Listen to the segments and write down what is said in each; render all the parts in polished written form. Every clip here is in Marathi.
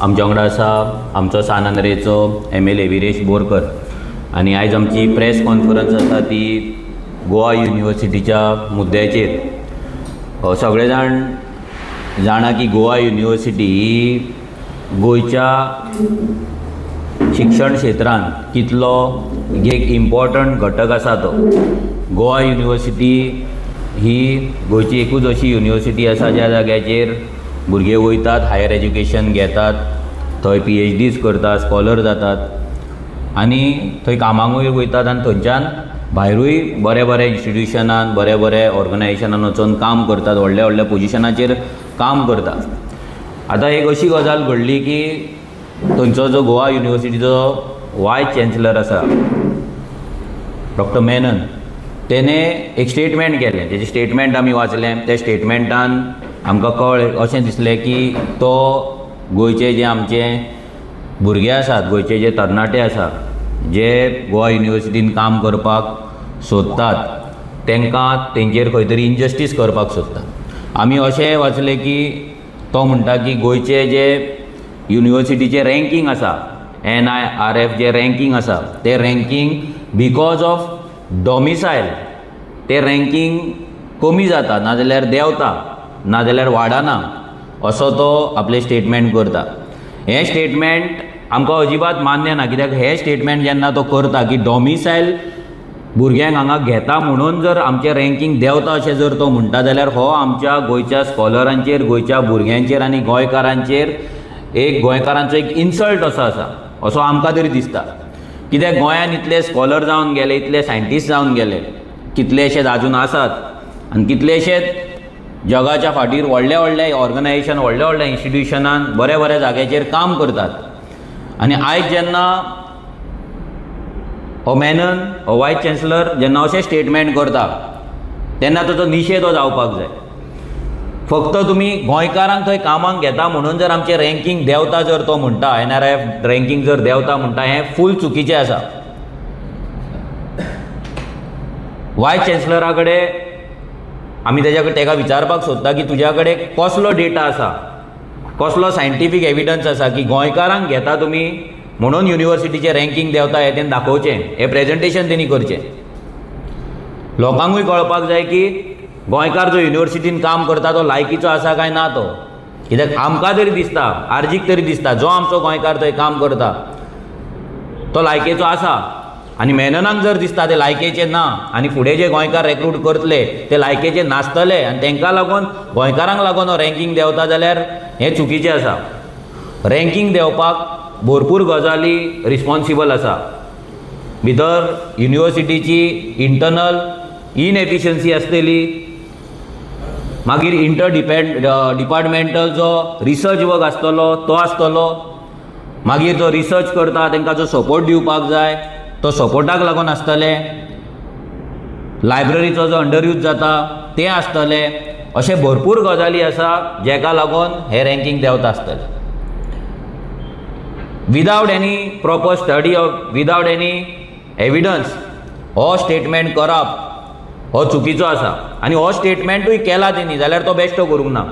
आमच्या वांगडा आसा आमचो सान आंद्रेचो MLA विरेश बोरकर आनी आयज आमची प्रेस कॉन्फरन्स आसा ती गोवा युनिवर्सिटीच्या मुद्द्याचेर। सगळे जाण जाणा की गोवा युनिवर्सिटी ही गोंयच्या शिक्षण क्षेत्रांत कितलो एक इम्पॉर्टंट घटक आसा तो। गोवा युनिवर्सिटी ही गोंयची एकूच अशी युनिवर्सिटी आसा ज्या जाग्याचेर भुरगे वयतात, हायर एज्युकेशन घेतात, थंय PhDs करतात, स्कॉलर जातात आनी थंय कामाकूय वयतात आनी थंयच्यान भायरूय बरे बरे इन्स्टिट्यूशनान बरे बरे ऑर्गनायजेशनान वचून काम करतात, व्हडल्या व्हडल्या पोजिशनाचेर काम करतात। आतां एक अशी गजाल घडली की थंयचो जो गोवा युनिवर्सिटीचो वायस चॅन्सलर आसा डॉक्टर मेनन, तेणे एक स्टेटमेंट केलें। तेजें स्टेटमेंट आमी वाचलें। त्या स्टेटमेंटान आमकां अशें दिसलें की तो गोंयचे जे आमचे भुरगे आसात, गोंयचे जे तरणाटे आसा जे गोवा युनिवर्सिटीन काम करपाक सोदतात तांकां तेंचेर खंय तरी इनजस्टीस करपाक सोदता। आमी अशें वाचलें की तो म्हणटा की गोंयचे जे युनिवर्सिटीचे रँकींग आसा, NIRF जे रँकींग आसा तें रँकींग बिकॉज ऑफ डॉमिसायल तें रँकींग कमी जाता, नाजाल्यार देंवता, नाजाल्यार वाडना, असो तो आपले स्टेटमेंट करता। हें स्टेटमेंट आमकां अजिबात मान्य ना, कित्याक हे स्टेटमेंट जेन्ना तो करता की डॉमिसायल भुरग्यांक हांगा घेता म्हणून जर आमचें रँकींग देंवता अशें जर तो म्हणटा जाल्यार हो आमच्या गोंयच्या स्कॉलरांचेर, गोंयच्या भुरग्यांचेर आनी गोंयकारांचेर एक गोंयकारांचो एक इन्सल्ट असो आसा, असो आमकां तरी दिसता। कित्याक गोंयान इतले स्कॉलर जावन गेले, इतले सायंटिस्ट जावन गेले, कितलेशेच आजून आसात आनी कितलेशेच जगाच्या फाटीर व्हडल्या व्हडल्या ऑर्गनायजेशन, व्हडल्या व्हडल्या इन्स्टिट्यूशनान बऱ्या बऱ्या जाग्याचेर काम करतात। आनी आयज जेन्ना हो मेनन, हो वायस चॅन्सलर जेन्ना अशें स्टेटमेंट करता तेन्ना ताचो निशेध हो जावपाक जाय। फक्त तुमी गोंयकारांक थंय कामाक घेता म्हणून जर आमचें रँकींग देंवता जर तो म्हणटा, NIRF रँकींग जर देंवता म्हणटा, हें फूल चुकीचें आसा। वायस चॅन्सलरा कडेन आमी ताका विचारपाक सोदता की तुज्या कडेन कसलो डेटा आसा, कसलो सायंटिफीक एविडन्स आसा की गोंयकारांक घेता तुमी म्हणून युनिवर्सिटीचें रँकींग देंवता, हें तेणें दाखोवचें, हें प्रेजेंटेशन तेणी करचें। लोकांकूय कळपाक जाय की गोंयकार जो युनिवर्सिटीन काम करता तो लायकीचो आसा काय ना तो। कित्याक आमकां तरी दिसता, आर्जीक तरी दिसता जो आमचो गोंयकार थंय काम करता तो लायकेचो आसा, आनी मेननाक जर दिसता ते लायकेचे ना आनी फुडें जे गोंयकार रिक्रूट करतले ते लायकेचे नासतले आनी तांकां लागून गोंयकारांक लागून हो रँकींग देंवता जाल्यार हें चुकीचें आसा। रँकींग देंवपाक भरपूर गजाली रिस्पॉन्सिबल आसा। भितर युनिवर्सिटीची इंटरनल इनएफिशियन्सी आसतली, मागीर डिपार्टमेंटल जो रिसर्च वर्क आसतलो तो आसतलो, मागीर जो रिसर्च करता तांकां जो सपोर्ट दिवपाक जाय तो सपोर्टाक लागून आसतले, लायब्ररीचो जो अंडरयूज जाता तें आसतले, अशे भरपूर गजाली आसा जेका लागून हे रँकींग देंवता आसतलें। Without any proper study of, without any evidence हो स्टेटमेंट करप हो चुकीचो आसा। आनी हो स्टेटमेंटूय केला तेणी जाल्यार तो बेश्टो करूंक ना।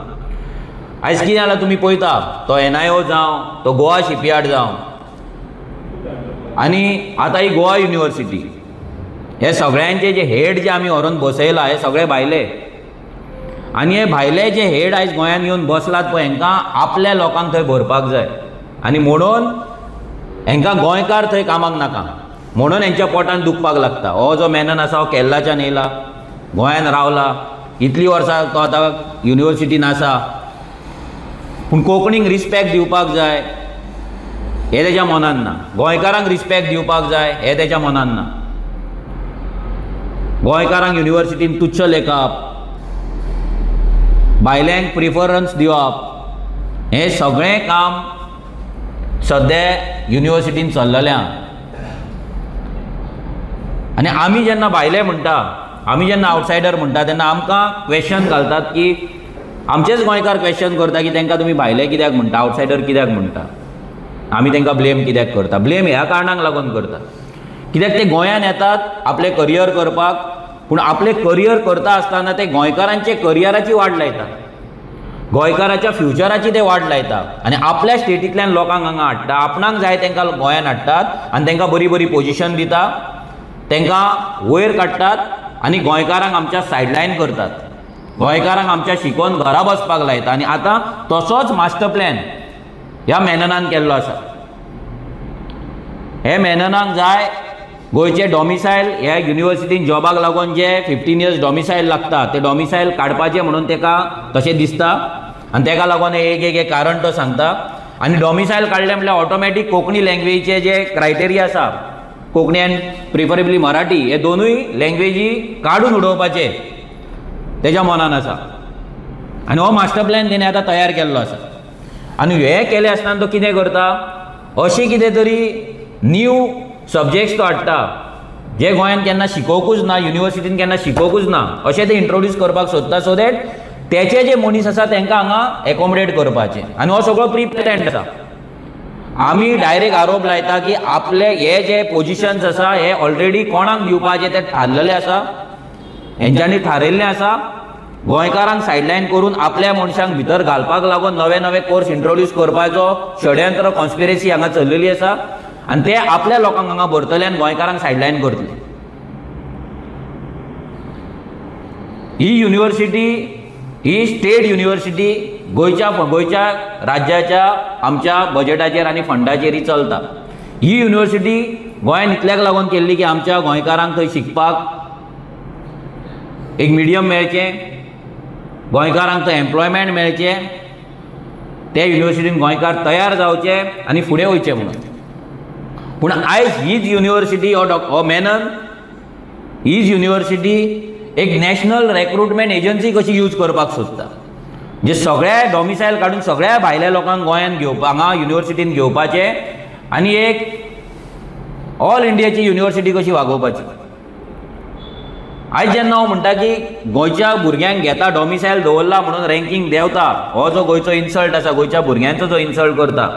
आयज कितें जालां तुमी पळयता, तो NIO जावं, तो गोवा शिपयार्ड जावं, आनी आतां ही गोवा युनिवर्सिटी, हे सगळ्यांचे जे हेड जे आमी व्हरून बसयला हे सगळे भायले, आनी हे भायले जे हेड आयज गोंयांत येवन बसलात पळय हांकां आपल्या लोकांक थंय भरपाक जाय आनी म्हणून हांकां गोंयकार थंय कामाक नाका म्हणून हेंच्या पोटान दुखपाक लागता। हो जो मेनन आसा हो केरलाच्यान येयला, गोंयान रावला, इतलीं वर्सां तो आतां युनिवर्सिटीन आसा, पूण कोंकणीक रिस्पेक्ट दिवपाक जाय हें तेज्या मनान ना, गोंयकारांक रिस्पेक्ट दिवपाक जाय हें तेज्या मनान ना, गोंयकारांक युनिवर्सिटीन तुच्छ लेखप, भायल्यांक प्रिफरन्स दिवप, हें सगळें काम सद्या युनिवर्सिटीन चल्ललें आहा। आनी आमी जेन्ना भायले म्हणटा, आमी जेन्ना आवटसायडर म्हणटा तेन्ना आमकां क्वेश्चन घालतात की आमचेच गोंयकार क्वेश्चन करता की तांकां तुमी भायले कित्याक म्हणटा, आवटसायडर कित्याक म्हणटा, आमी तांकां ब्लेम कित्याक करता। ब्लेम ह्या कारणाक लागून करता कित्याक ते गोंयान येतात आपले करियर करपाक, पूण आपले करियर करता आसतना ते गोंयकारांचे करियराची वाट लायतात। गोंयकाराच्या फ्युचराची ते वाट लायता आनी आपल्या स्टेटींतल्यान लोकांक हांगा हाडटा, आपणाक जाय तांकां गोंयांत हाडटात आनी तांकां बरी बरी पोजिशन दिता, तांकां वयर काडटात आनी गोंयकारांक आमच्या सायडलायन करतात, गोंयकारांक आमच्या शिकोवन घरा बसपाक लायता. आनी आतां तसोच मास्टर प्लॅन ह्या मेननान केल्लो आसा. हे मेननाक जाय गोंयचे डॉमिसायल ह्या युनिवर्सिटीन जॉबाक लागून जे 15 years डॉमिसायल लागता ते डॉमिसायल काडपाचें म्हणून ताका तशें दिसता आनी ताका लागून एक कारण तो सांगता. आनी डॉमिसायल काडलें म्हटल्यार ऑटोमॅटीक कोंकणी लँग्वेजीचे जे क्रायटेरिया आसा, कोंकणी एंड प्रिफरेबली मराठी, हे दोनूय लँग्वेजी काडून उडोवपाचे तेज्या मनान आसा. आनी हो मास्टर प्लॅन तेणें आतां तयार केल्लो आसा. आनी हे केले आसतना तो कितें करता, अशें कितें तरी न्यू सब्जेक्ट्स तो हाडटा जे गोंयांत केन्ना शिकोवकूच ना, युनिवर्सिटीन केन्ना शिकोवकूच ना, अशें ते इंट्रोड्यूस करपाक सोदता सो दॅट तेचे जे मनीस आसा तांकां हांगा एकोमोडेट करपाचें. आनी हो सगळो प्री प्लॅन्ड आसा. आमी डायरेक्ट आरोप लायता की आपले हे जे पोजिशन्स आसा हे ऑलरेडी कोणाक दिवपाचे ते थारलेले आसा, हेंच्यांनी थारयल्लें आसा. गोंयकारांक सायडलायन करून आपल्या मनशांक भितर घालपाक लागून नवे नवे कोर्स इंट्रोड्यूस करपाचो षडयंत्र कॉन्स्पिरसी हांगा चल्लेली आसा आनी ते आपल्या लोकांक हांगा भरतले आनी गोंयकारांक सायडलायन करतले. ही युनिवर्सिटी ही स्टेट युनिवर्सिटी गोंयच्या राज्याच्या आमच्या बजेटाचेर आनी फंडाचेरय चलता. ही युनिवर्सिटी गोंयान इतल्याक लागून केल्ली की आमच्या गोंयकारांक थंय शिकपाक एक मिडियम मेळचें, गोंयकारांक थंय एम्प्लॉयमेंट मेळचें, ते युनिवर्सिटीन गोंयकार तयार जावचे आनी फुडें वयचे म्हणून. पूण आयज हीच युनिवर्सिटी हो मेनन हीच युनिवर्सिटी एक नॅशनल रिक्रुटमेंट एजन्सी कशी यूज करपाक सोदता, जे सगळ्या डॉमिसायल काडून सगळ्या भायल्या लोकांक गोंयांत घेवपाक हांगा युनिवर्सिटीन घेवपाचे आनी एक ऑल इंडियाची युनिवर्सिटी कशी वागोवपाची. आयज जेन्ना हांव म्हणटा की गोंयच्या भुरग्यांक घेता डॉमिसायल दवरला म्हणून रँकींग देंवता, हो जो गोंयचो इन्सल्ट आसा, गोंयच्या भुरग्यांचो जो इन्सल्ट करता,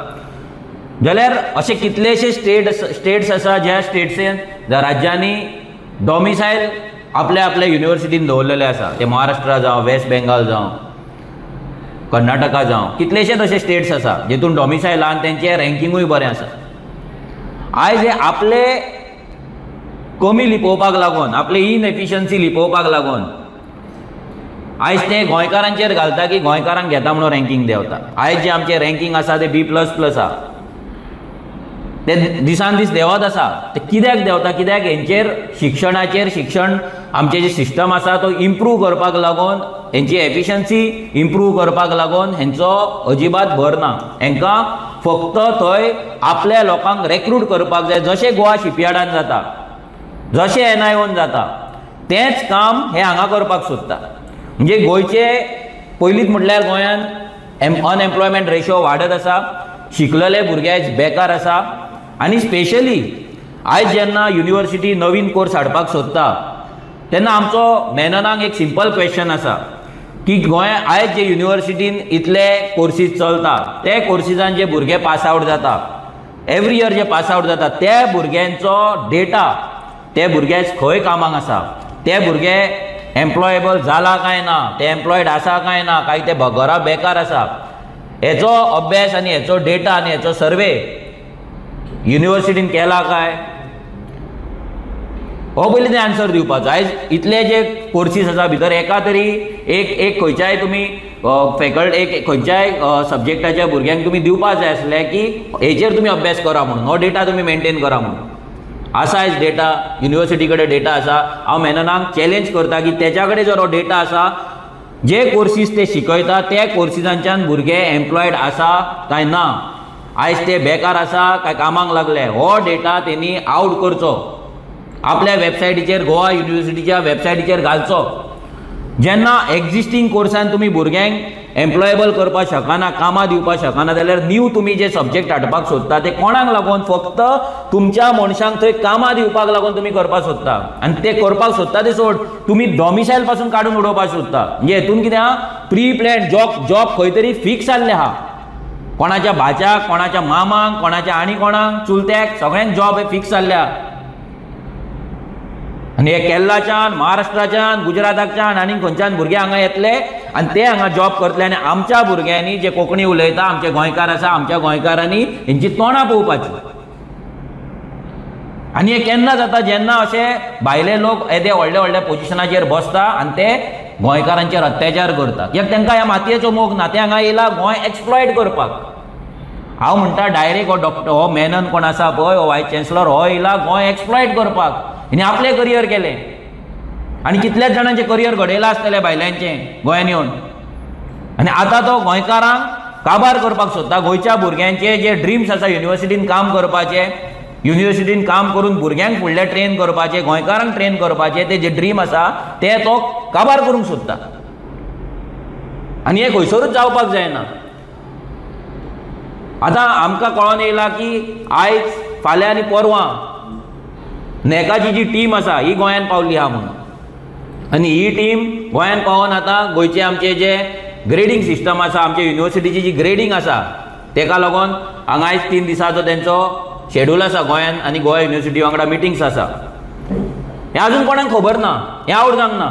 जाल्यार अशे कितलेशे स्टेट्स आसा ज्या स्टेट्सेन ज्या राज्यांनी डॉमिसायल आपल्या आपल्या युनिवर्सिटीन दवरलेले आसा. ते महाराष्ट्रा जावं, वेस्ट बेंगाल जावं, कर्नाटका जावं, कितलेशेच अशे स्टेट्स आसा जेतून डॉमिसायल आहा आनी तेंचें रँकिंगूय बरें आसा. आयज हे आपले कमी लिपोवपाक लागून, आपले इनएफिशियन्सी लिपोवपाक लागून आयज ते गोंयकारांचेर घालता की गोंयकारांक घेता म्हणून रँकींग देंवता. आयज जे आमचें रँकींग आसा ते B++ आहा, ते दिसान दीस देंवत आसा. ते कित्याक देंवता, कित्याक हेंचेर शिक्षण आमचें जे सिस्टम आसा तो इम्प्रूव करपाक लागून, हेंची एफिशियन्सी इम्प्रूव करपाक लागून हेंचो अजिबात भर ना. हेंकां फक्त थंय आपल्या लोकांक रिक्रूट करपाक जाय. जशें गोवा शिपयार्डान जाता, जशें NIOन जाता, तेंच काम हे हांगा करपाक सोदता. म्हणजे गोंयचे पयलींच म्हटल्यार गोंयांत अनएम्प्लॉयमेंट रेशो वाडत आसा, शिकलेले भुरगे आयज बेकार आसा. आनी स्पेशली आयज जेन्ना युनिवर्सिटी नवीन कोर्स हाडपाक सोदता तेन्ना आमचो मेननाक एक सिंपल क्वेश्चन आसा की गोंय आयज जे युनिवर्सिटीन इतले कोर्सीस चलता, ते कोर्सीसान जे भुरगे पास आवट जाता, एवरी इयर जे पास आवट जाता, त्या भुरग्यांचो डेटा, ते भुरगे खंय कामाक आसा, ते भुरगे एम्प्लॉयेबल जाला काय ना, ते एम्प्लॉयड आसा काय ना, काय ते घरा बेकार आसा, हेचो अभ्यास आनी हेचो डेटा आनी हेचो सर्वे युनिवर्सिटीन केला काय, हो पयलीं ते आन्सर दिवपाचो. आयज इतले जे कोर्सीस आसा भितर एका तरी एक खंयच्याय तुमी एक खंयच्याय सब्जेक्टाच्या भुरग्यांक तुमी दिवपाक जाय आसलें की हेचेर तुमी अभ्यास करा म्हणून, हो डेटा तुमी मेंटेन करा म्हणून. आसा आयज डेटा, युनिवर्सिटी कडेन डेटा आसा. हांव मेननाक चॅलेंज करता की तेच्या कडेन जर हो डेटा आसा, जे कोर्सीस ते शिकयता त्या कोर्सीसांच्यान भुरगे एम्प्लॉयड आसा काय ना, आयज ते बेकार आसा काय कामाक लागले, हो डेटा तेणी आवट करचो, आपल्या वेबसायटीचेर, गोवा युनिवर्सिटीच्या वेबसायटीचेर घालचो. जेन्ना एक्झिस्टींग कोर्सान तुमी भुरग्यांक एम्प्लॉयेबल करपाक शकना, कामां दिवपाक शकना, जाल्यार न्यू तुमी जे सब्जेक्ट हाडपाक सोदता ते कोणाक लागून, फक्त तुमच्या मनशांक थंय कामां दिवपाक लागून तुमी करपाक सोदता. आनी ते करपाक सोदता ते सोड, तुमी डॉमिसायल पासून काडून उडोवपाक सोदता. म्हणजे हेतून कितें आहा, प्री प्लॅन जॉब खंय तरी फिक्स जाल्ले आहा. कोणाच्या भाच्याक, कोणाच्या मामांक, कोणाच्या आनी कोणाक चुलत्याक सगळ्यांक जॉब हे फिक्स जाल्ले आहा. आनी हे केरळाच्यान महाराष्ट्राच्यान गुजराताच्यान आनी खंयच्यान भुरगे हांगा येतले आनी ते हांगा जॉब करतले आनी आमच्या भुरग्यांनी जे कोंकणी उलयता आमचे गोंयकार आसा आमच्या गोंयकारांनी हेंची तोंडां पळोवपाची. आनी हे केन्ना जाता जेन्ना अशे भायले लोक येदे व्हडल्या व्हडल्या पोजिशनाचेर बसता आनी ते गोंयकारांचेर अत्याचार करतात. कित्याक तांकां ह्या मातयेचो मोग ना, ते हांगा येयला गोंय एक्सप्लॉयट करपाक. हांव म्हणटा डायरेक्ट हो डॉक्टर हो मेनन कोण आसा पळय हो वायस चॅन्सलर हो येयला गोंय एक्सप्लॉयट करपाक. हेणी आपले करियर केले आनी कितलेच जाणांचे करियर घडयलां आसतलें भायल्यांचें गोंयांत येवन. आनी आतां तो गोंयकारांक काबार करपाक सोदता. गोंयच्या भुरग्यांचे जे ड्रिम्स आसा युनिवर्सिटीन काम करपाचे, युनिवर्सिटीन काम करून भुरग्यांक फुडले ट्रेन करपाचे, गोंयकारांक ट्रेन करपाचे ते जे ड्रीम आसा ते तो काबार करूंक सोदता. आनी हे खंयसरूच जावपाक जायना. आतां आमकां कळोन येयला की आयज फाल्यां आनी परवां नॅकाची जी टीम आसा ही गोंयांत पावली आहा म्हणून. आनी ही टीम गोंयांत पावोन आतां गोंयचे आमचे जे ग्रेडींग सिस्टम आसा आमचे युनिवर्सिटीची जी ग्रेडींग आसा तेका लागून हांगा आयज 3 दिसाचो तेंचो शेड्यूल आसा गोंयांत आनी गोवा युनिवर्सिटी वांगडा मिटिंग्स आसा. हें आजून कोणाक खबर ना, हें आवड जावंक ना.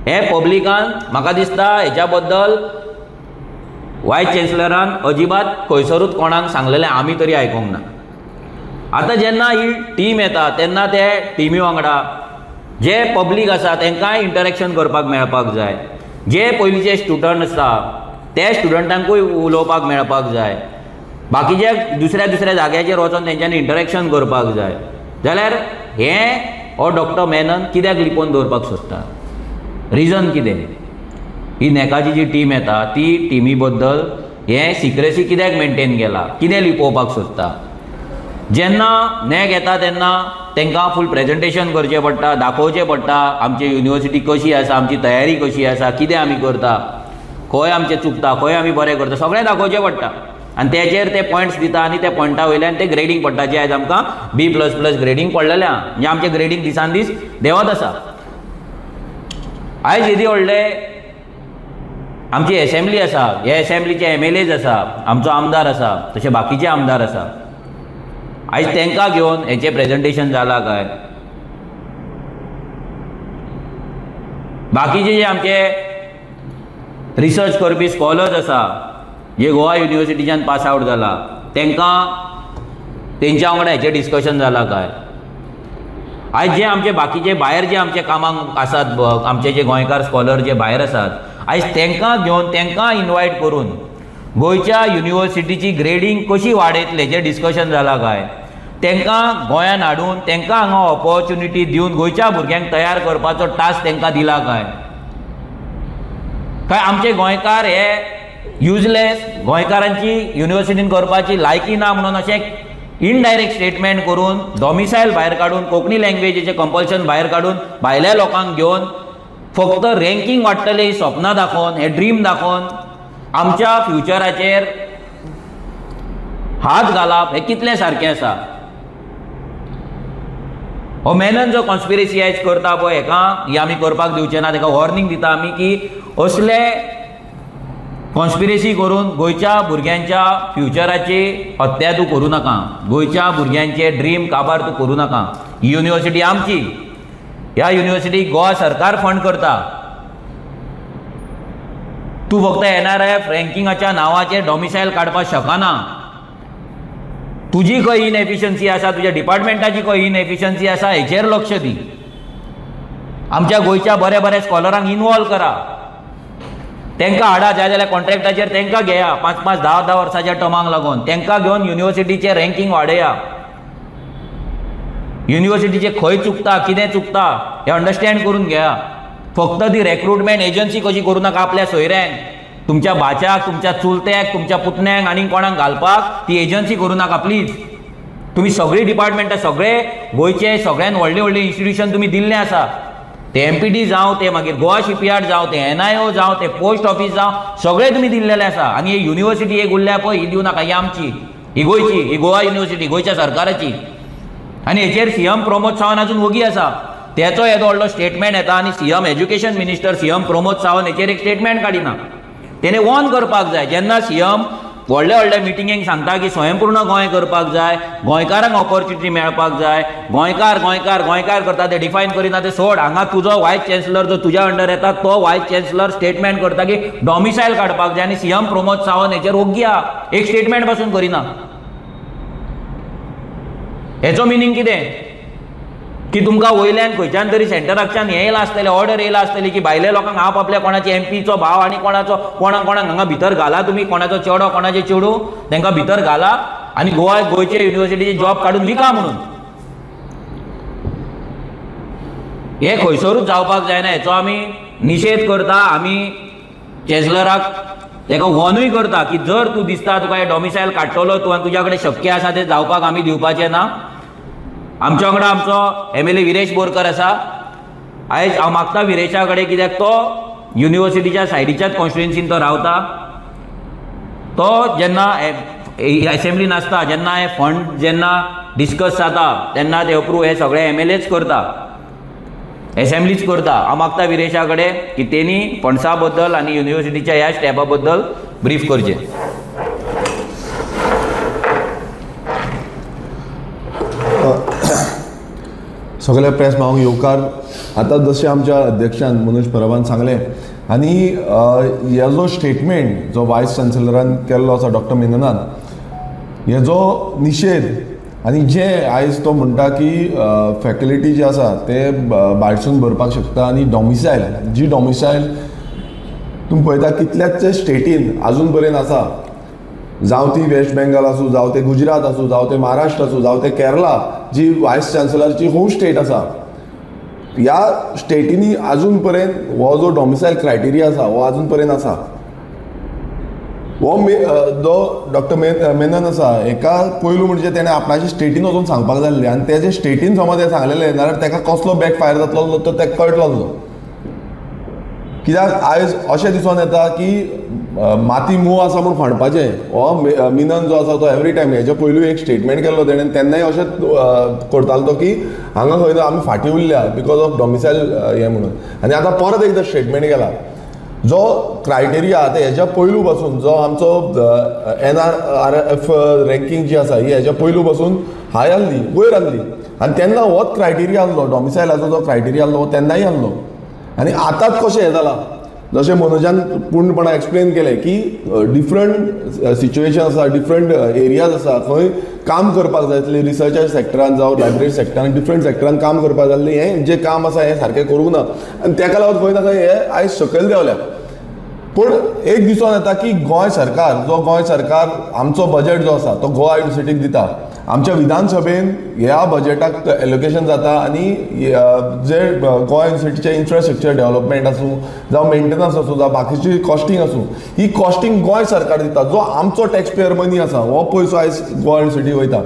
हे पब्लिकान म्हाका दिसता हेच्या बद्दल वायस चॅन्सलरान अजिबात खंयसरूच कोणाक सांगलेलें आमी तरी आयकूंक ना. आतां जेन्ना ही टीम येता तेन्ना ते टिमी वांगडा जे पब्लीक आसा तांकांय इंटरेक्शन करपाक मेळपाक जाय. जे पयलींचे स्टुडंट आसा ते स्टुडंटांकूय उलोवपाक मेळपाक जाय. बाकीचे दुसऱ्या दुसऱ्या जाग्याचेर वचोन तेंच्यांनी इंटरेक्शन करपाक जाय. जाल्यार हें हो डॉक्टर मेनन कित्याक लिपोवन दवरपाक सोदता? रिजन कितें? ही नॅकाची जी टीम येता ती टिमी बद्दल हें सिक्रेसी कित्याक मेंटेन केला? कितें लिपोवपाक सोदता? जेन्ना नॅक येता तेन्ना तांकां फूल प्रेजेंटेशन करचें पडटा, दाखोवचें पडटा आमची युनिवर्सिटी कशी आसा, आमची तयारी कशी आसा, कितें आमी करता, खंय आमचें चुकता, खंय आमी बरें करता, सगळें दाखोवचें पडटा. आनी तेचेर ते पॉयंट्स दिता आनी त्या पॉयंटा वयल्यान ते ग्रेडींग पडटा. जे आयज आमकां B++ ग्रेडींग पडलेलें आहा. म्हणजे आमचें ग्रेडींग दिसान दीस देंवत आसा. आयज येदी व्हडले आमची एसेंब्ली आसा, हे एसेंब्लीचे MLAs आसा, आमचो आमदार आसा, तशे बाकीचे आमदार आसा. आयज तांकां घेवन हेचें प्रेजेंटेशन जालां काय? बाकीचे जे आमचे रिसर्च करपी स्कॉलर्स आसा जे गोवा युनिवर्सिटीच्यान पास आवट जाला तांकां तेंच्या वांगडा हेचें डिस्कशन जालां काय? आयज जे आमचे बाकीचे भायर जे आमचे कामाक आसात आमचे जे गोंयकार स्कॉलर जे भायर आसात आयज तांकां घेवन तांकां इनवायट करून गोंयच्या युनिवर्सिटीची ग्रेडींग कशी वाडयतले हेचें डिस्कशन जालां काय? तांकां गोंयांत हाडून तांकां हांगा ऑपॉर्च्युनिटी दिवन गोंयच्या भुरग्यांक तयार करपाचो टास्क तांकां दिला काय? काय आमचे गोंयकार हे युजलेस, गोंयकारांची युनिवर्सिटीन करपाची लायकी ना म्हणून अशें इनडायरेक्ट स्टेटमेंट करून डॉमिसायल भायर काडून कोंकणी लँग्वेजीचें कंपल्शन भायर काडून भायल्या लोकांक घेवन फक्त रँकींग वाडटलें ही स्वप्नां दाखोवन हे ड्रीम दाखोवन आमच्या फ्युचराचेर हात घालप हें कितलें सारकें आसा? हो मेनन जो कॉन्स्पिरसी आयज करता पळय हेका ही आमी करपाक दिवचे ना. ताका वॉर्निंग दिता आमी की असले कॉन्स्पिरसी करून गोंयच्या भुरग्यांच्या फ्युचराची हत्या तूं करूं नाका. गोंयच्या भुरग्यांचे ड्रीम काबार तूं करूं नाका. ही युनिवर्सिटी आमची. ह्या युनिवर्सिटी गोवा सरकार फंड करता. तूं फक्त NRF रँकिंगाच्या नांवाचेर डॉमिसायल काडपाक शकना. तुजी खंय इनएफिशियन्सी आसा, तुज्या डिपार्टमेंटाची खंय इनएफिशियन्सी आसा हेचेर लक्ष दी. आमच्या गोंयच्या बऱ्या बऱ्या स्कॉलरांक इनवॉल्व करा. तांकां हाडा, जाय जाल्यार कॉन्ट्रॅक्टाचेर तांकां घेया 5-5, 10-10 वर्साच्या टर्माक लागून. तांकां घेवन युनिवर्सिटीचें रँकिंग वाडया. युनिवर्सिटीचें खंय चुकता, कितें चुकता हें अंडरस्टँड करून घेया. फक्त ती रिक्रुटमेंट एजन्सी कशी करूं नाका आपल्या सोयऱ्यांक, तुमच्या भाच्याक, तुमच्या चुलत्याक, तुमच्या पुतण्यांक आनी कोणाक घालपाक ती एजन्सी करूं नाका प्लीज. तुमी सगळीं डिपार्टमेंटां सगळे गोंयचे सगळ्यान व्हडले व्हडले इन्स्टिट्यूशन तुमी दिल्लें आसा. ते MPD जावं, ते मागीर गोवा शिपयार्ड जावं, ते NIO जावं, ते पोस्ट ऑफिस जावं, सगळे तुमी दिल्लेले आसा. आनी ही युनिवर्सिटी एक उरल्या पळय ही दिवं नाका. ही आमची, ही गोंयची, ही गोवा युनिवर्सिटी गोंयच्या सरकाराची. आनी हेचेर CM प्रमोद सावंत अजून वगी आसा. तेचो येदो व्हडलो स्टेटमेंट येता आनी CM education minister CM Pramod Sawant हेचेर एक स्टेटमेंट काडिना. तेणे वॉर्न करपाक जाय. जेन्ना CM व्हडल्या व्हडल्या मिटिंगेक सांगता की स्वयंपूर्ण गोंय करपाक जाय, गोंयकारांक ऑपॉर्च्युनिटी मेळपाक जाय, गोंयकार गोंयकार गोंयकार करता ते डिफायन करिना ते सोड. हांगा तुजो वायस चॅन्सलर जो तुज्या अंडर येता तो वायस चॅन्सलर स्टेटमेंट करता की डॉमिसायल काडपाक जाय आनी सीएम प्रमोद सावंत हेचेर ओग्गी आहा, एक स्टेटमेंट पासून करिना. हेचो मिनींग कितें की तुमकां वयल्यान खंयच्यान तरी सेंटराच्यान हें येयलां आसतलें, ऑर्डर येयला आसतली की भायल्या लोकांक आपल्या कोणाच्या एमपीचो भाव आनी कोणाक हांगा भितर घाला, तुमी कोणाचो चेडो कोणाचें चेडूं तांकां भितर घाला आनी गोंयचे युनिवर्सिटीचे जॉब काडून विका म्हणून. हे खंयसरूच जावपाक जायना. हेचो आमी निशेध करता. आमी चॅन्सलराक ताका वॉर्नूय करता की जर तूं दिसता तुका हे डॉमिसायल काडटलो तूं आनी तुज्या कडेन शक्य आसा तें जावपाक आमी दिवपाचें ना. आमच्या वांगडा आमचो एमएलए विरेश बोरकर आसा. आयज हांव मागता विरेशा कडेन, कित्याक तो युनिवर्सिटीच्या सायडीच्याच कॉन्स्टिट्युएन्सीन तो रावता. तो जेन्ना असेंब्लीन आसता, जेन्ना हे फंड जेन्ना डिस्कस जाता तेन्ना ते अप्रूव हे सगळे एमएलएच करता, असेंब्लीच करता. हांव मागता विरेशा कडेन की तेणी फंड्सा बद्दल आनी युनिवर्सिटीच्या ह्या स्टॅपा बद्दल ब्रीफ करचें. सगळे प्रेस भावंक येवकार. आतां जशें आमच्या अध्यक्षान मनोज परबान सांगलें आनी हेजो स्टेटमेंट जो वायस चॅन्सलरान केल्लो आसा डॉक्टर मेननान, हेजो निशेध आनी जे आयज तो म्हणटा की फॅकल्टी जे आसा ते भायरसून भरपाक शकता आनी डॉमिसायल तुमी पळयता कितल्याच स्टेटीन आजून पर्यंत आसा, जावं ती वेस्ट बेंगॉल आसूं, जावं ते गुजरात आसूं, जावं ते महाराष्ट्र आसूं, जावं ते केरला, जी वायस चॅन्सलरची होम स्टेट आसा, ह्या स्टेटींनी आजून पर्यंत हो जो डॉमिसायल क्रायटेरिया आसा हो आजून पर्यंत आसा. हो जो डॉक्टर मेनन आसा हेका पयलू म्हणजे तेणें आपणाच्या स्टेटीन वचून सांगपाक जाय आसलें आनी तेजे स्टेटीन समज हे सांगलेलें जाल्यार ताका कसलो बॅकफायर जातलो तो ताका कळटलो आसलो. कित्याक आयज अशें दिसून येता की माती मोव आसा म्हूण खणपाचें. हो मिनन जो आसा तो एवरी टायम हेजे पयलू एक स्टेटमेंट केल्लो तेणें, तेन्नाय अशेंच करतालो तो की हांगा खंय आमी फाटीं उरल्या बिकॉज ऑफ डॉमिसायल हें म्हणून. आनी आतां परत एकदां स्टेटमेंट केला. जो क्रायटेरिया आतां हेज्या पयलू पासून जो आमचो NRF रँकींग जी आसा ही हेज्या पयलू पासून हाय आहली, वयर आहली, आनी तेन्ना होच क्रायटेरिया आहलो, डॉमिसायलाचो जो क्रायटेरिया आहलो तेन्नाय आहलो. आनी आतांच कशें हें जालां, जशें मनोजान पूर्णपणान एक्सप्लेन केलें की डिफरंट सिच्युएशन आसा, डिफरंट एरियाज आसा, खंय काम करपाक जाय आसलें रिसर्चा सेक्टरान जावं लायब्ररी सेक्टरान, डिफरंट सेक्टरान काम करपाक जाय आसलें, हें जें काम आसा हें सारकें करूंक ना आनी तेका लागून खंय ना खंय हें आयज सकयल देंवल्या. पूण एक दिसून येता की गोंय सरकार आमचो बजेट जो आसा तो गोवा युनिवर्सिटीक दिता. आमच्या विधानसभेन ह्या बजेटाक एलोकेशन जाता आनी जे गोवा युनिवर्सिटीचे इन्फ्रास्ट्रक्चर डेव्हलपमेंट आसूं जावं मेंटेनन्स आसूं जावं बाकीची कॉस्टिंग आसूं, ही कॉस्टिंग गोंय सरकार दिता. जो आमचो टॅक्स पेयर मनी आसा हो पयसो आयज गोवा युनिवर्सिटीक वयता.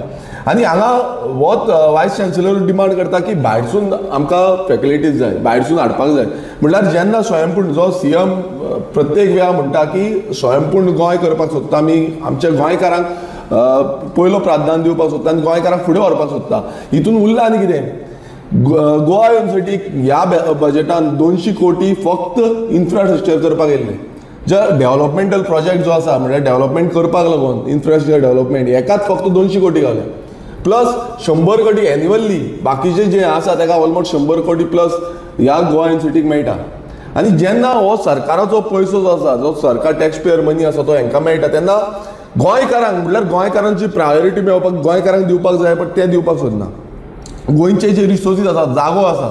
आनी हांगा होच वायस चॅन्सलर डिमांड करता की भायरसून आमकां फॅकल्टीज जाय, भायरसून हाडपाक जाय. म्हटल्यार जेन्ना स्वयंपूर्ण जो सीएम प्रत्येक वेळा म्हणटा की स्वयंपूर्ण गोंय करपाक सोदता आमी, आमच्या गोंयकारांक पयलो प्राधान्य दिवपाक सोदता आनी गोंयकारांक फुडें व्हरपाक सोदता, हितून उरलां आनी कितें. गोवा युनिवर्सिटीक ह्या बजेटान 200 कोटी फक्त इन्फ्रास्ट्रक्चर करपाक येयल्ले. जे डेव्हलपमेंटल प्रोजेक्ट जो आसा म्हणजे डेव्हलपमेंट करपाक लागून इन्फ्रास्ट्रक्चर डेव्हलपमेंट हेकाच फक्त 200 कोटी घाले, प्लस 100 कोटी एन्युअली बाकीचे जे आसा ताका ऑलमोस्ट 100 कोटी प्लस ह्या गोवा युनिवर्सिटीक मेळटा. आनी जेन्ना हो सरकाराचो पयसो जो आसा, जो सरकार टॅक्स पेयर मनी आसा तो हांकां मेळटा, तेन्ना गोंयकारांक म्हटल्यार गोंयकारांची प्रायोरिटी मेळपाक गोंयकारांक दिवपाक जाय बट ते दिवपाक सोदना. गोंयचे जे रिसोर्सीस आसा, जागो आसा,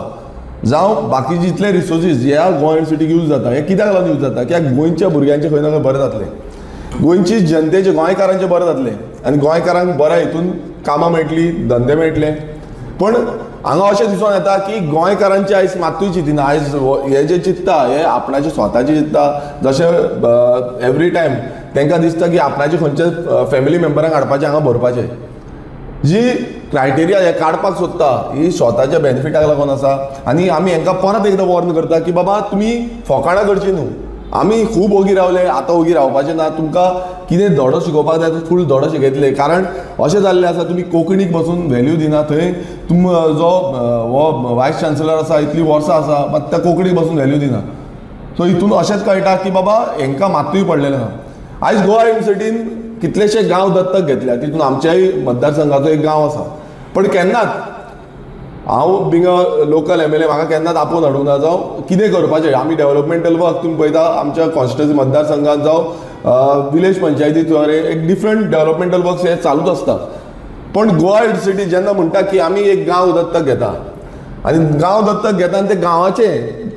जावं बाकी जितले रिसोर्सीस ह्या गोंय युनिवर्सिटीक यूज जाता, हे कित्याक लागून यूज जाता, कित्याक गोंयच्या भुरग्यांचे खंय ना खंय बरें जातलें, गोंयची जनतेचे गोंयकारांचे बरें जातलें आनी गोंयकारांक बऱ्या हितून कामां मेळटली, धंदे मेळटले. पण हांगा अशें दिसून येता की गोंयकारांची आयज मात्तूय चिंतिना. आयज हे जे चिंतता हे आपणाचे स्वताचे चिंतता. जशें एवरी टायम तांकां दिसता की आपणाचे खंयचे फॅमिली मेंबरांक हाडपाचें हांगा भरपाचें. जी क्रायटेरिया हे काडपाक सोदता ही स्वताच्या बेनिफिटाक लागून आसा. आनी आमी हांकां परत एकदां वॉर्न करता की बाबा तुमी फकाणां करची न्हू. आमी खूब ओगी रावले, आतां ओगी रावपाचें ना. तुमकां कितें धडो शिकोवपाक जाय फूल धडो शिकयतले. कारण अशें जाल्लें आसा तुमी कोंकणीक बसून व्हॅल्यू दिना, थंय जो हो वायस चॅन्सलर आसा इतलीं वर्सां आसा मात त्या कोंकणीक बसून व्हॅल्यू दिना. सो हितून अशेंच कळटा की बाबा हांकां मात्तूय पडलेलें ना. आयज गोवा युनिवर्सिटीन कितलेशे गांव दत्तक घेतल्या, तितून आमच्याय मतदारसंघाचो एक गांव आसा. पण केन्नाच हांव बींग अ लोकल MLA म्हाका केन्नाच आपोवन हाडूंक ना. जावं कितें करपाचें आमी डेव्हलपमेंटल वर्क तुम्ही पळयता आमच्या कॉन्स्टिट्युन्सी मतदारसंघात जावं विलेज पंचायतीत एक डिफरंट डेव्हलपमेंटल वर्क्स हे चालूच असता. पण गोवा युनिव्हर्सिटी जेन्ना म्हणटा की आमी एक गांव दत्तक घेता आनी गांव दत्तक घेता आनी ते गांवाचे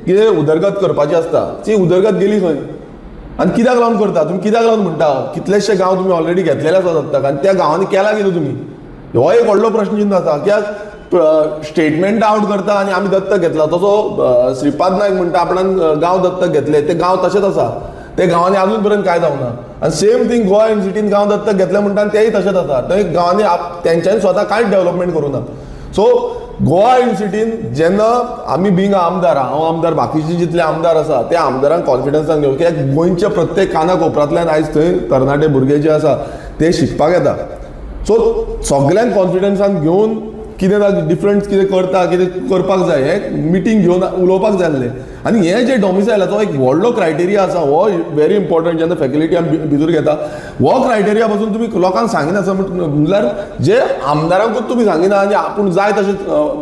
कितें उदरगत करपाचें आसता, ती उदरगत गेली खंय आनी कित्याक लागून करता तुमी, कित्याक लागून म्हणटा कितलेशे गांव तुमी ऑलरेडी घेतलेले आसा दत्तक आनी त्या गांवांनी केला कितें तुमी, हो एक व्हडलो प्रश्न चिन्ह आसा. कित्याक स्टेटमेंट आउट करता आनी आमी दत्तक घेतला, तसो श्रीपाद नायक म्हणटा आपणान गांव दत्तक घेतले, ते गांव तशेंच आसा, ते गांवांनी अजून पर्यंत काय जावना. आनी सेम थिंग गोवा युनिव्हर्सिटीन गांव दत्तक घेतले म्हणटा तेय तशेंच आसा, थंय गांवांनी तेंच्यांनी स्वता कांयच डेव्हलपमेंट करूं ना. सो गोवा युनिव्हर्सिटीन जेन्ना आमी बींग आमदार, हांव आमदार, बाकीचे जितले आमदार आसा त्या आमदारांक कॉन्फिडन्सान घेवन, कित्याक गोंयच्या प्रत्येक काना कोपऱ्यांतल्यान आयज थंय तरणाटे भुरगे जे आसा ते शिकपाक येता. सो सगळ्यांक कॉन्फिडन्सान घेवन कितें ना डिफरंट कितें करता, कितें करपाक जाय हें मिटींग घेवन उलोवपाक जाय आसलें. आनी हें जे डॉमिसायलाचो एक व्हडलो क्रायटेरिया आसा, हो व्हेरी इम्पॉर्टंट. जेन्ना फॅकल्टी आमी भितर घेता हो क्रायटेरिया पासून तुमी लोकांक सांगिनात म्हणल्यार जे आमदारांकूच तुमी सांगिना आनी आपूण जाय तशें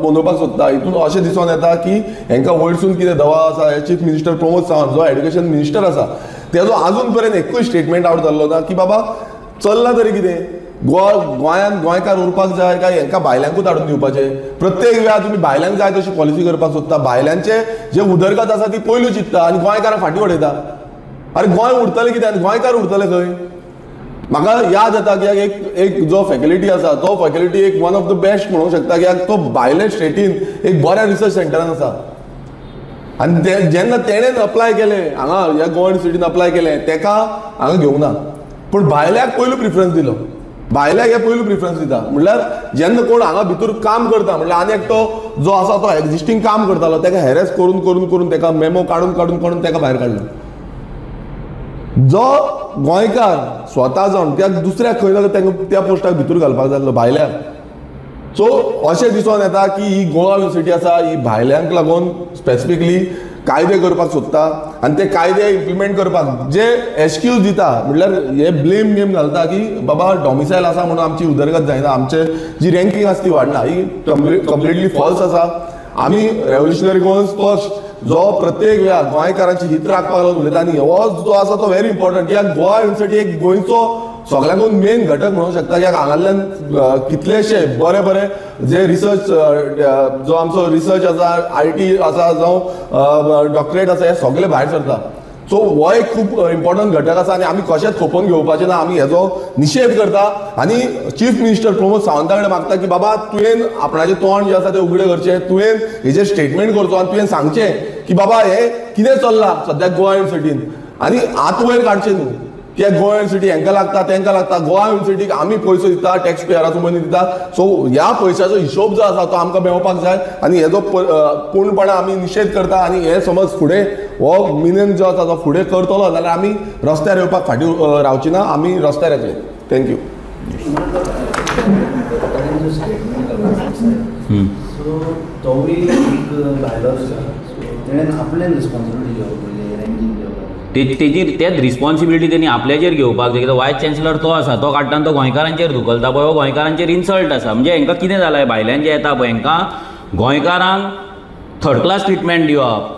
मनोवपाक सोदता. हितून अशें दिसून येता की हांकां वयरसून कितें दबाव आसा. हे चीफ मिनिस्टर प्रमोद सावंत जो एड्युकेशन मिनिस्टर आसा तेजो आजून पर्यंत एकूय स्टेटमेंट आउट जाल्लो ना की बाबा चल्लां तरी कितें, गोंयांत गोंयकार उरपाक जाय काय हांकां भायल्यांकूच हाडून दिवपाचें. प्रत्येक वेळार तुमी भायल्यांक जाय तशी पॉलिसी करपाक सोदता, भायल्यांचे जे उदरगत आसा ती पयलू चिंतता आनी गोंयकारांक फाटीं उडयता. अरे गोंय उरतलें कितें आनी गोंयकार उरतले खंय. म्हाका याद येता कित्याक एक जो फॅकल्टी आसा तो फॅकल्टी एक वन ऑफ द बेस्ट म्हणूंक शकता, कित्याक तो भायल्या स्टेटीन एक बऱ्या रिसर्च सेंटरान आसा. आनी जेन्ना तेणेन अप्लाय केलें हांगा ह्या गोवा युनिव्हर्सिटीन अप्लाय केलें तेका हांगा घेवंक ना, पूण भायल्याक पयलू प्रिफरन्स दिलो. भायल्याक हे पयलू प्रिफरन्स दिता. म्हणल्यार जेन्ना कोण हांगा भितर काम करता म्हणल्यार आनी एकटो जो आसा तो एक्झिस्टींग काम करतालो तेका हॅरेस करून करून करून तेका मेमो काडून काडून काडून तेका भायर काडलो. जो गोंयकार स्वता जावन कित्याक दुसऱ्याक खंय ना तांकां त्या पोस्टाक भितर घालपाक जाय आसलो भायल्याक. सो अशें दिसून येता की ही गोवा युनिव्हर्सिटी आसा ही भायल्यांक लागून स्पेसिफिकली कायदे करपाक सोदता आनी ते कायदे इम्प्लिमेंट करपाक जे एक्सक्यूज दिता म्हणल्यार हे ब्लेम गेम घालता की बाबा डॉमिसायल आसा म्हणून आमची उदरगत जायना, आमचे जी रँकींग आसा ती वाडना, ही कंप्लिटली फॉल्स आसा. आमी रेव्होल्युशनरी गोवन्स पक्ष जो प्रत्येक वेळार गोंयकारांची हित राखपाक लागून उलयता आनी हो जो आसा तो व्हेरी इम्पॉर्टंट. कित्याक गोवा युनिव्हर्सिटी एक गोंयचो सगळ्यांकून मेन घटक म्हणूंक शकता. कित्याक हांगांतल्यान कितलेशे बरे बरे जे रिसर्च जो आमचो रिसर्च आसा, IT आसा जावं डॉक्टरेट आसा हे सगळे भायर सरता. सो हो एक खूब इम्पॉर्टंट घटक आसा आनी आमी कशेंच खोपोवन घेवपाचें ना. आमी हेजो निशेध करता आनी चीफ मिनिस्टर प्रमोद सावंता कडेन मागता की बाबा तुवें आपणाचें तोंड जें आसा तें उगडें करचें, तुवें हेजेर स्टेटमेंट करचो आनी तुवें सांगचें की बाबा हे कितें चल्लां सद्याक गोवा युनिव्हर्सिटीन आनी हात वयर काडचें न्हू. कित्याक गोवा युनिव्हर्सिटी हांकां लागता तांकां लागता, गोवा युनिव्हर्सिटीक आमी पयसो दिता, टॅक्स पेयराचो मनी दिता. सो ह्या पयशाचो हिशोब जो आसा तो आमकां मेळपाक जाय आनी हेजो पूर्णपणान आमी निशेध करता. आनी हे समज फुडें हो मिनन जो आसा तो फुडें करतलो जाल्यार आमी रस्त्यार येवपाक फाटीं रावची ना, आमी रस्त्यार येतले. थँक्यू. सो तोवूय एक भायलो आसा, तेणेन आपल्यान रिस्पॉन्सिबिलिटी घेवप रँकींग घेवप. तेजी तेच रिस्पॉन्सिबिलिटी तेणी आपल्याचेर घेवपाक जाय. कित्याक वायस चॅन्सलर तो आसा तो काडटा आनी तो गोंयकारांचेर धुकलता पळय, हो गोंयकारांचेर इन्सल्ट आसा. म्हणजे हांकां कितें जालां भायल्यान जे येता पळय हांकां गोंयकारांक थर्ड क्लास ट्रिटमेंट दिवप,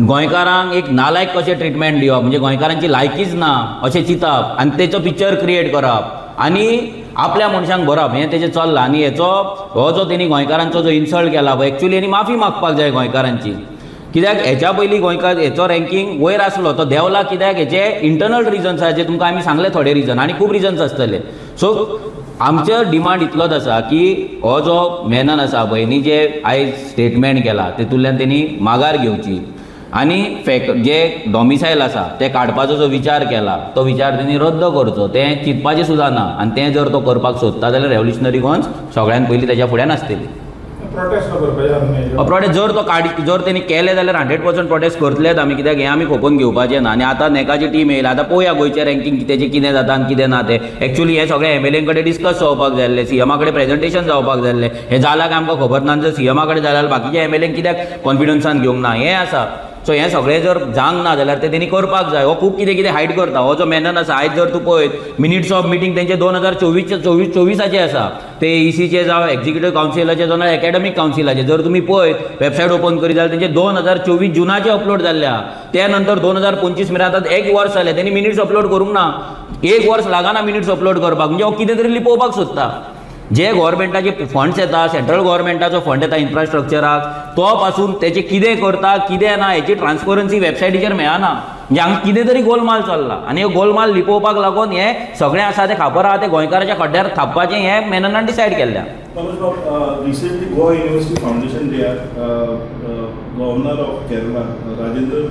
गोंयकारांक एक नालायक कशें ट्रिटमेंट दिवप, म्हणजे गोंयकारांची लायकीच ना अशें चिंतप आनी तेचो पिक्चर क्रिएट करप आनी आपल्या मनशांक भरप, हें तेजें चल्लां. आनी हेचो हो जो तेणी गोंयकारांचो जो इन्सल्ट केला पळय एक्चुअली हेणी माफी मागपाक जाय गोंयकारांची. कित्याक हेच्या पयलीं गोंयकार हेचो रँकींग वयर आसलो तो देंवला कित्याक हेचे इंटरनल रिजन्स आसा जे तुमकां आमी सांगले थोडे रिजन आनी खूब रिजन्स आसतले. सो आमचो डिमांड इतलोच आसा की हो जो मेनन आसा पळय जे आयज स्टेटमेंट केला तेतूंतल्यान तेणी माघार घेवची आनी जे डॉमिसायल आसा ते काडपाचो जो विचार केला तो विचार तेणी रद्द करचो. तें चिंतपाचें सुद्दां ना आनी तें जर तो करपाक सोदता जाल्यार रेव्होल्युशनरी गोवन्स सगळ्यान पयलीं तेच्या फुड्यान आसतली. प्रोटेस्ट जर तो जर तेणी केले जाल्यार 100% प्रोटेस्ट करतलेच आमी, कित्याक हें आमी खोपून घेवपाचें ना. आनी आतां नेकाची टीम येयला, आतां पळोवया गोंयचें रँकींग तेजें कितें जाता आनी कितें ना तें. एक्चुअली हें सगळें MLA कडेन डिस्कस जावपाक जाय आसलें, CM कडेन प्रेझेंटेशन जावपाक जाय आसलें. हें जालां काय आमकां खबर ना, जर CM कडेन जाल्यार बाकीच्या MLA कित्याक कॉन्फिडन्सान घेवंक ना हें आसा. सो हें सगळें जर जावंक ना जाल्यार ते तेणी करपाक जाय. हो खूब कितें कितें हायड करता. हो जो मेनन आसा आयज जर तूं पळयत मिनिट्स ऑफ मिटींग तेंचे 2024 आसा. ते ECचे जावं एक्झिक्युटीव कावन्सिलाचे जावं एकेडमीक कावन्सिलाचे जर तुमी पळयत वेबसायट ओपन करीत जाल्यार तेंचे 2024 जुनाचे अपलोड जाल्ल्या. त्या नंतर 2025 मेरेन आतां 1 वर्स जालें तेणी मिनिट्स अपलोड करूंक ना. 1 वर्स लागना मिनिट्स अपलोड करपाक. म्हणजे हो कितें तरी लिपोवपाक सोदता. जे गव्हर्मेंटाचे फंड्स येता सेंट्रल गव्हर्मेंटाचो फंड येता इन्फ्रास्ट्रक्चराक तो पासून तेचे कितें करता कितें ना हेची ट्रान्सपरन्सी वेबसायटीचेर मेळना. म्हणजे हांगा कितें तरी गोलमाल चल्ला आनी हो गोलमाल लिपोवपाक लागून हे सगळें आसा तें खापर आहा ते गोंयकाराच्या खड्ड्यार थापपाचें हें मेननान डिसायड केल्ल्या. रिसेंटली गोवा युनिवर्सिटी फाउंडेशन डेयार गव्हर्नर ऑफ केरला राजेंद्र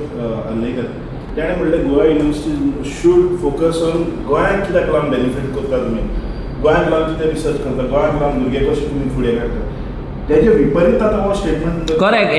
आर्लेकर ताणें म्हणलें Goa University should focus on गोंयांत कित्याक लागून बेनिफीट करता तुमी, गोंयांत लागून कितें रिसर्च करता, गोंयांत लागून भुरगे कशें तुमी फुडें काडटा तेजे विपरीत आतां हो स्टेटमेंट. करेक्ट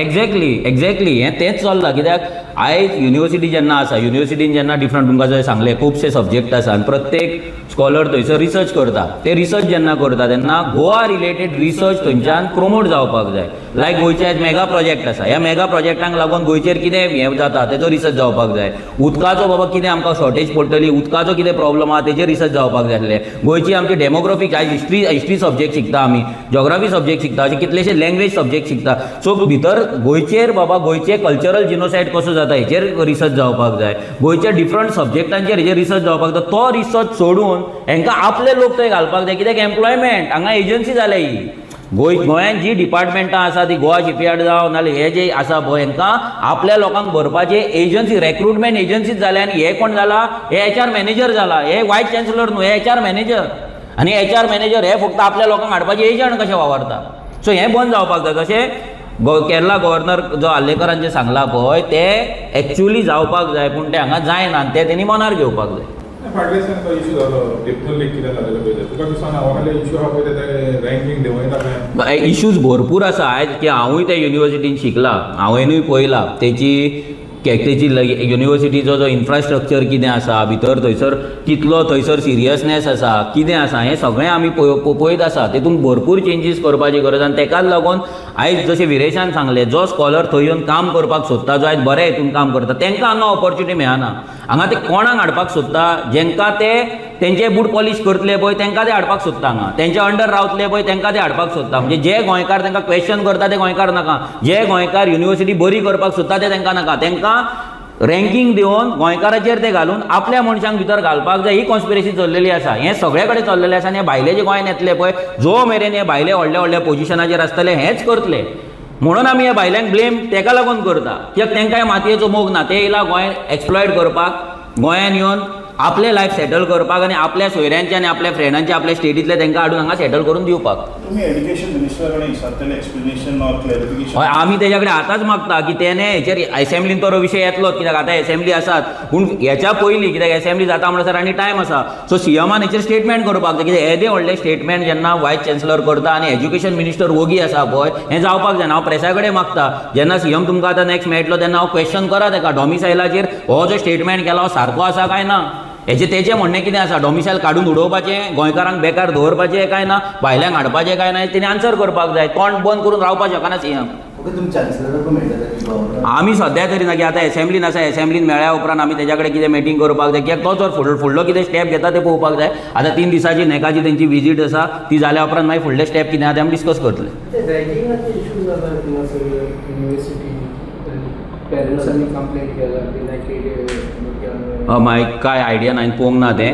एक्झॅक्टली हें तेंच चल्लां. कित्याक आयज युनिवर्सिटी जेन्ना आसा युनिवर्सिटीन जेन्ना डिफरंट तुमकां जर सांगलें खुबशे सब्जेक्ट आसा आनी प्रत्येक स्कॉलर थंयसर रिसर्च करता. ते रिसर्च जेन्ना करता तेन्ना गोवा रिलेटेड रिसर्च थंयच्यान प्रमोट जावपाक जाय. लायक गोंयचे आयज मेगा प्रोजेक्ट आसा. ह्या मेगा प्रोजेक्टांक लागून गोंयचेर कितें हें जाता तेजो रिसर्च जावपाक जाय. उदकाचो बाबा कितें आमकां शॉर्टेज पडटली उदकाचो कितें प्रॉब्लम आहा तेजेर रिसर्च जावपाक जाय आसलें. गोंयची आमची डेमोग्राफीक आयज हिस्ट्री सब्जेक्ट शिकता आमी, जॉग्राफी सब्जेक्ट शिकता, अशे कितलेशे लँग्वेज सब्जेक्ट शिकता. सो भितर गोंयचेर बाबा गोंयचे कल्चरल जिनोसायड कसो जाता हेचेर रिसर्च जावपाक जाय. गोंयच्या डिफरंट सब्जेक्टांचेर हेचेर रिसर्च जावपाक जाय. तो रिसर्च सोडून हांकां आपले लोक थंय घालपाक जाय. कित्याक एम्प्लॉयमेंट हांगा एजन्सी जाल्या ही. गोंयांत जी डिपार्टमेंटां आसा ती गोवा शिपयार्ड जावं नाल्यार हे जे आसा पळय हांकां आपल्या लोकांक भरपाचे एजन्सी रेक्रुटमेंट एजन्सीज जाल्या. आनी हे कोण जाला हे HR मॅनेजर जाला. हे वायस चान्सलर न्हू हे HR मॅनेजर. आनी HR मॅनेजर हे फक्त आपल्या लोकांक हाडपाचे एजंट कशें वावरता. सो हें बंद जावपाक जाय. जशें केरला गव्हर्नर जो आर्लेकरान जें सांगला पळय तें एक्चुअली जावपाक जाय पूण तें हांगा जायना आनी तें तेणी मनार घेवपाक जाय. फाटल्या दिसांनी तो इशू जालो पेपर लीक कितें जालेलो पळय तुका दिसना हांव इशू आहा पळय ते रँकींग देंवयता काय इश्यूज भरपूर आसा. आयज की हांवूय त्या युनिवर्सिटीन शिकला हांवेनूय पळयला तेची युनिवर्सिटीचो जो इन्फ्रास्ट्रक्चर कितें आसा भितर थंयसर कितलो थंयसर सिरियसनेस आसा कितें आसा हें सगळें आमी पळयत आसा. तेतून भरपूर चेंजीस करपाची गरज आनी तेकाच लागून आयज जशें विरेशान सांगलें जो स्कॉलर थंय येवन काम करपाक सोदता जो आयज बऱ्या हितून काम करता तांकां हांगा ऑपॉर्च्युनिटी मेळना. हांगा ते कोणाक हाडपाक सोदता जेंकां ते तेंचे बूट पॉलिश करतले पळय तांकां ते हाडपाक सोदता. हांगा तेंच्या अंडर रावतले पळय तांकां ते हाडपाक सोदता. म्हणजे जे गोंयकार तांकां क्वेश्चन करता ते गोंयकार नाका. जे गोंयकार युनिवर्सिटी बरी करपाक सोदता ते तांकां नाका. तांकां रँकींग दिवन गोंयकाराचेर ते घालून आपल्या मनशांक भितर घालपाक जाय. ही कॉन्स्पिरसी चल्लेली आसा. हें सगळे कडेन चल्लेलें आसा. आनी हे भायले जे गोंयांत येतले पळय जो मेरेन हे भायले व्हडल्या व्हडल्या पोजिशनाचेर आसतले हेच करतले. म्हणून आमी ह्या भायल्यांक ब्लेम तेका लागून करता. कित्याक तांकां मातयेचो मोग ना. ते येयला गोंय एक्सप्लॉयट करपाक गोंयांत येवन आपले लायफ सेटल करपाक आनी आपल्या सोयऱ्यांचे आनी आपल्या फ्रेंडांचे आपल्या स्टेटींतले तांकां हाडून हांगा सेटल करून दिवपाक. तुम्ही एज्युकेशन मिनिस्टरा कडेन विचारतले एक्सप्लेनेशन ऑर क्लॅरिफिकेशन. हय आमी तेच्या कडेन आतांच मागता की तेणे हेचेर असेंब्लीन तो विशय येतलोच. कित्याक आतां असेंब्ली आसात पूण हेच्या पयलीं कित्याक असेंब्ली जाता म्हणसर आनी टायम आसा. सो CMान हेचेर स्टेटमेंट करपाक जाय. कित्याक येदे व्हडले स्टेटमेंट जेन्ना वायस चान्सलर करता आनी एज्युकेशन मिनिस्टर वोगी आसा पळय हें जावपाक जायना. हांव प्रेसा कडेन मागता जेन्ना CM तुमकां आतां नॅक्स्ट मेळटलो तेन्ना हांव क्वेश्चन करा तेका डॉमिसायलाचेर हो जो स्टेटमेंट केला हो सारको आसा काय ना. तेचें म्हणणें कितें आसा डॉमिसायल काडून उडोवपाचें गोंयकारांक बेकार दवरपाचें काय ना भायल्यांक हाडपाचें काय ना तेणी आन्सर करपाक जाय. तोंड बंद करून रावपाक शकना CM. तुमी चान्सलराक मेळटले आमी सद्या तरी ना की आतां असेंब्लीन आसा असेंब्लीन मेळ्ळ्या उपरांत आमी तेच्या कडेन कितें मिटींग करपाक जाय. कित्याक तो जर फुडलो कितें स्टेप घेता ते पळोवपाक जाय. आतां 3 दिसाची नेकाची तेंची विजीट आसा ती जाल्या उपरांत मागीर फुडले स्टेप कितें आहा ते आमी डिस्कस करतले. मागीर काय आयडिया ना पळोवंक ना तें.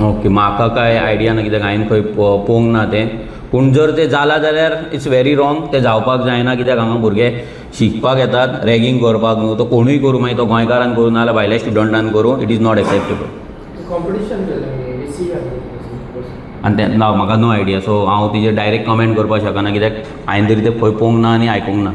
ओके म्हाका काय आयडिया ना कित्याक हांवें खंय पळोवंक ना तें. पूण जर तें जालां जाल्यार इट्स व्हेरी रॉंग. तें जावपाक जायना. कित्याक हांगा भुरगे शिकपाक येतात रॅगिंग करपाक न्हू. तो कोणूय करूं मागीर तो गोंयकारान करूं नाल्यार भायल्या स्टुडंटान करूं इट इज नॉट एक्सेप्टेबल. आनी तें ना म्हाका नो आयडिया. सो हांव तेजेर डायरेक्ट कमेंट करपाक शकना कित्याक हांवें तरी तें खंय पळोवंक ना आनी आयकूंक ना.